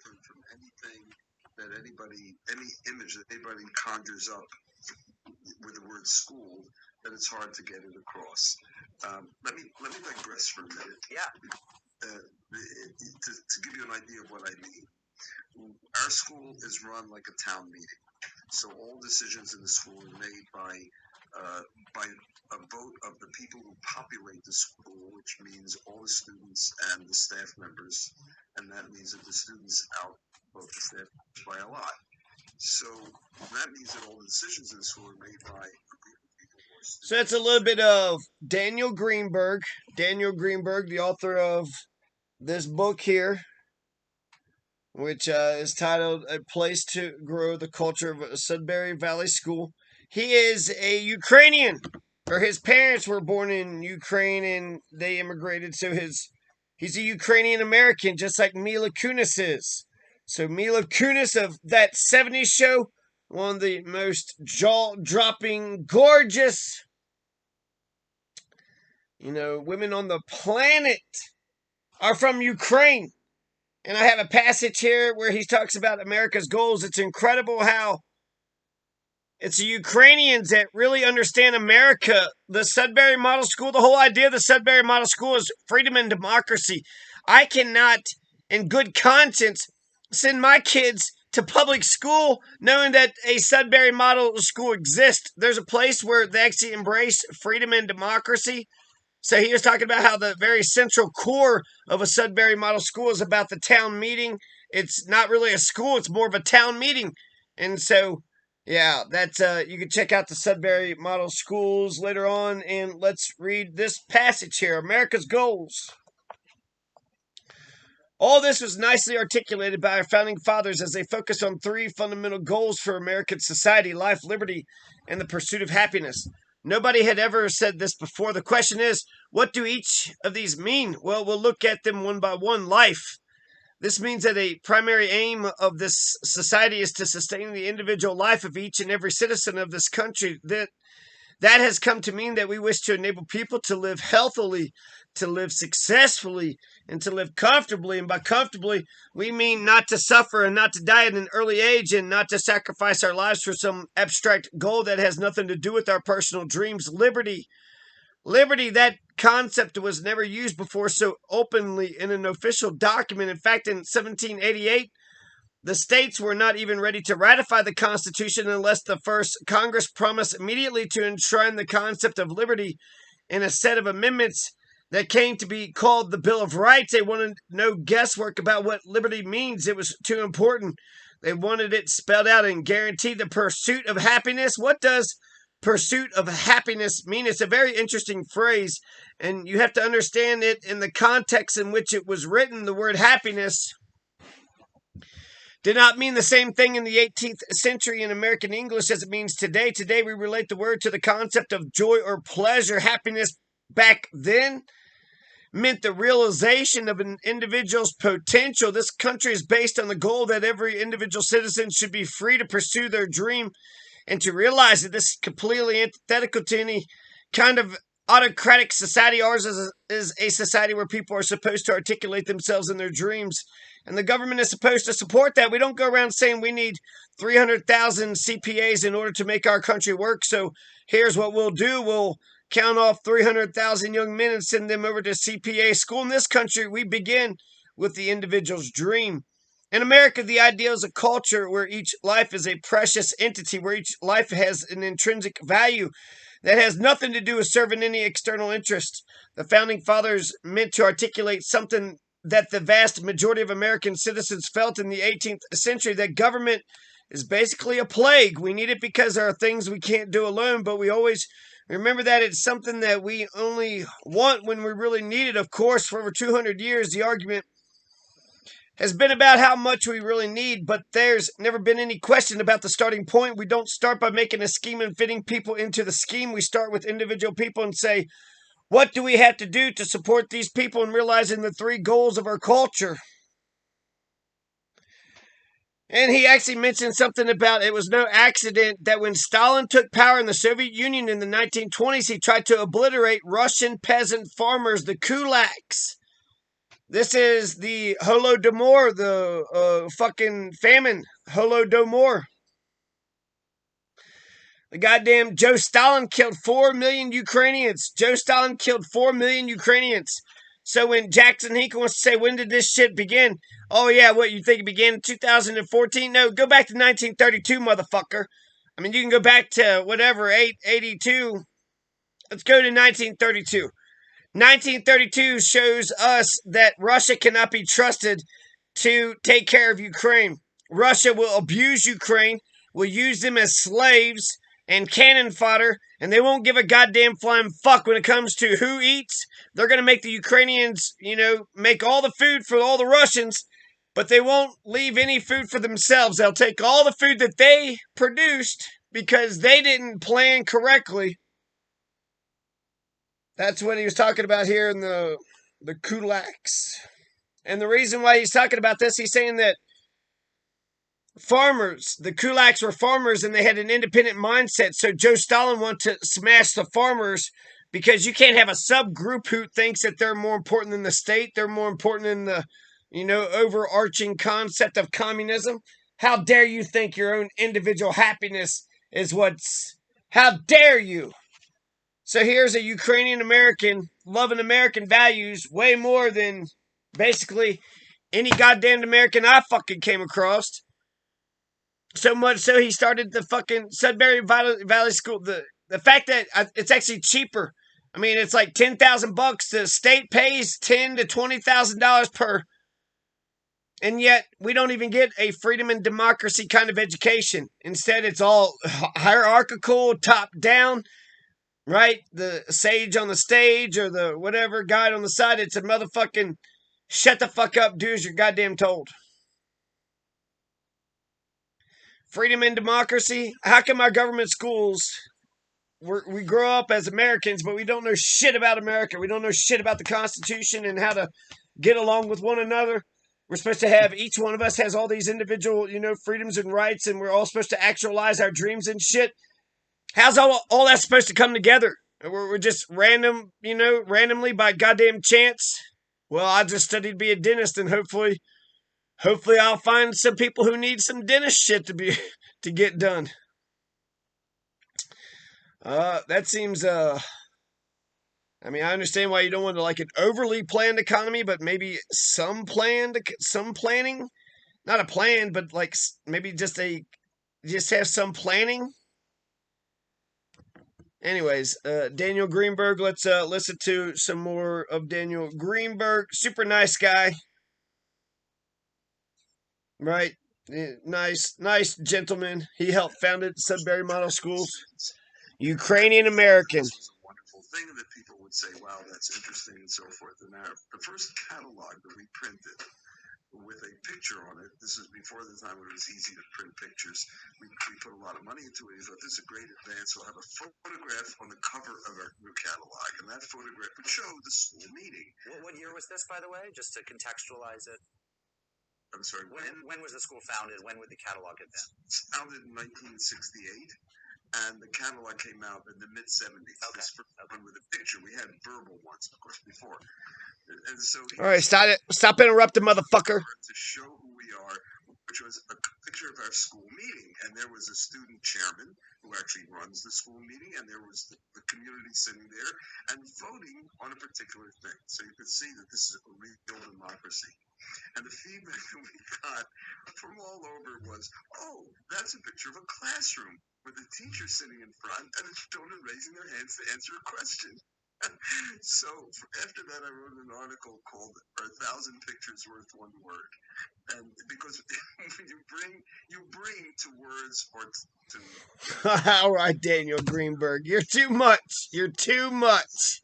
different from anything that any image that anybody conjures up with the word school, that it's hard to get it across. Let me digress for a minute. Yeah. To give you an idea of what I mean, our school is run like a town meeting. So all decisions in the school are made by a vote of the people who populate the school, which means all the students and the staff members, and that means that the students outvote the staff by a lot. So that means that all the decisions in the school are made by a group of people. So it's a little bit of Daniel Greenberg. Daniel Greenberg, the author of this book here, which is titled A Place to Grow the Culture of Sudbury Valley School. He is a Ukrainian, or his parents were born in Ukraine and they immigrated, so he's a Ukrainian-American, just like Mila Kunis is. So Mila Kunis of that 70s show, one of the most jaw-dropping, gorgeous, women on the planet, are from Ukraine. And I have a passage here where he talks about America's goals. It's incredible how it's the Ukrainians that really understand America. The Sudbury Model School, the whole idea of the Sudbury Model School is freedom and democracy. I cannot, in good conscience, send my kids to public school knowing that a Sudbury Model School exists. There's a place where they actually embrace freedom and democracy. So he was talking about how the very central core of a Sudbury Model School is about the town meeting. It's not really a school, it's more of a town meeting. And so, yeah, that's you can check out the Sudbury Model Schools later on. And let's read this passage here. America's goals. All this was nicely articulated by our founding fathers as they focused on three fundamental goals for American society: life, liberty, and the pursuit of happiness. Nobody had ever said this before. The question is, what do each of these mean? Well, we'll look at them one by one. Life. This means that a primary aim of this society is to sustain the individual life of each and every citizen of this country. That has come to mean that we wish to enable people to live healthily, to live successfully, and to live comfortably. And by comfortably, we mean not to suffer and not to die at an early age and not to sacrifice our lives for some abstract goal that has nothing to do with our personal dreams. Liberty. Liberty, that concept was never used before so openly in an official document. In fact, in 1788, the states were not even ready to ratify the Constitution unless the first Congress promised immediately to enshrine the concept of liberty in a set of amendments that came to be called the Bill of Rights. They wanted no guesswork about what liberty means. It was too important. They wanted it spelled out and guaranteed the pursuit of happiness. What does pursuit of happiness mean? It's a very interesting phrase, and you have to understand it in the context in which it was written. The word happiness did not mean the same thing in the 18th century in American English as it means today. Today, we relate the word to the concept of joy or pleasure. Happiness back then meant the realization of an individual's potential. This country is based on the goal that every individual citizen should be free to pursue their dream and to realize that this is completely antithetical to any kind of autocratic society. Ours is a society where people are supposed to articulate themselves in their dreams, and the government is supposed to support that. We don't go around saying we need 300,000 CPAs in order to make our country work, so here's what we'll do. We'll count off 300,000 young men and send them over to CPA school. In this country, we begin with the individual's dream. In America, the ideal is a culture where each life is a precious entity, where each life has an intrinsic value that has nothing to do with serving any external interest. The founding fathers meant to articulate something that the vast majority of American citizens felt in the 18th century, that government is basically a plague. We need it because there are things we can't do alone, but we always remember that it's something that we only want when we really need it. Of course, for over 200 years, the argument has been about how much we really need, but there's never been any question about the starting point. We don't start by making a scheme and fitting people into the scheme. We start with individual people and say, what do we have to do to support these people in realizing the three goals of our culture? And he actually mentioned something about it was no accident that when Stalin took power in the Soviet Union in the 1920s, he tried to obliterate Russian peasant farmers, the kulaks. This is the Holodomor, the fucking famine. Holodomor. The goddamn Joe Stalin killed 4 million Ukrainians. Joe Stalin killed 4 million Ukrainians. So when Jackson Hinkle wants to say, when did this shit begin? Oh, yeah, what, you think it began in 2014? No, go back to 1932, motherfucker. I mean, you can go back to whatever, 882. Let's go to 1932. 1932 shows us that Russia cannot be trusted to take care of Ukraine. Russia will abuse Ukraine, will use them as slaves and cannon fodder, and they won't give a goddamn flying fuck when it comes to who eats. They're going to make the Ukrainians, make all the food for all the Russians, but they won't leave any food for themselves. They'll take all the food that they produced because they didn't plan correctly. That's what he was talking about here in the kulaks. And the reason why he's talking about this, he's saying that farmers, the kulaks were farmers and they had an independent mindset. So Joe Stalin wanted to smash the farmers because you can't have a subgroup who thinks that they're more important than the state. They're more important than the, overarching concept of communism. How dare you think your own individual happiness is how dare you? So here's a Ukrainian-American loving American values way more than basically any goddamn American I fucking came across. So much so he started the fucking Sudbury Valley School. The fact that it's actually cheaper. I mean, it's like $10,000. The state pays $10,000 to $20,000 per, and yet we don't even get a freedom and democracy kind of education. Instead, it's all hierarchical, top down. Right? The sage on the stage or the whatever guide on the side, it's a motherfucking shut the fuck up, do as you're goddamn told. Freedom and democracy. How come our government schools, we grow up as Americans, but we don't know shit about America. We don't know shit about the Constitution and how to get along with one another. We're supposed to have, each one of us has all these individual, freedoms and rights, and we're all supposed to actualize our dreams and shit. How's all that supposed to come together? We're just randomly by goddamn chance. Well, I just studied to be a dentist, and hopefully I'll find some people who need some dentist shit to get done. That seems I mean, I understand why you don't want to like an overly planned economy, but maybe some planning, not a plan, but like maybe just have some planning. Anyways, Daniel Greenberg, let's listen to some more of Daniel Greenberg. Super nice guy. Right? Nice gentleman. He helped founded Sudbury Model Schools. Ukrainian-American. This was a wonderful thing that people would say, wow, that's interesting and so forth. And the first catalog that we printed with a picture on it. This is before the time when it was easy to print pictures. We put a lot of money into it. We thought this is a great advance. We'll have a photograph on the cover of our new catalog, and that photograph would show the school meeting. What year was this, by the way, just to contextualize it? I'm sorry, when was the school founded? When would the catalog have been? It's founded in 1968. And the catalog came out in the mid-70s. Okay. This first one with a picture. We had verbal ones, of course, before. And so all right, stop interrupting, motherfucker. To show who we are, which was a picture of our school meeting, and there was a student chairman who actually runs the school meeting, and there was the community sitting there and voting on a particular thing. So you could see that this is a real democracy. And the feedback that we got from all over was, oh, that's a picture of a classroom with a teacher sitting in front and the children raising their hands to answer a question. So after that, I wrote an article called "Are 1,000 Pictures Worth One Word?" And because you bring to words or to. All right, Daniel Greenberg, you're too much. You're too much.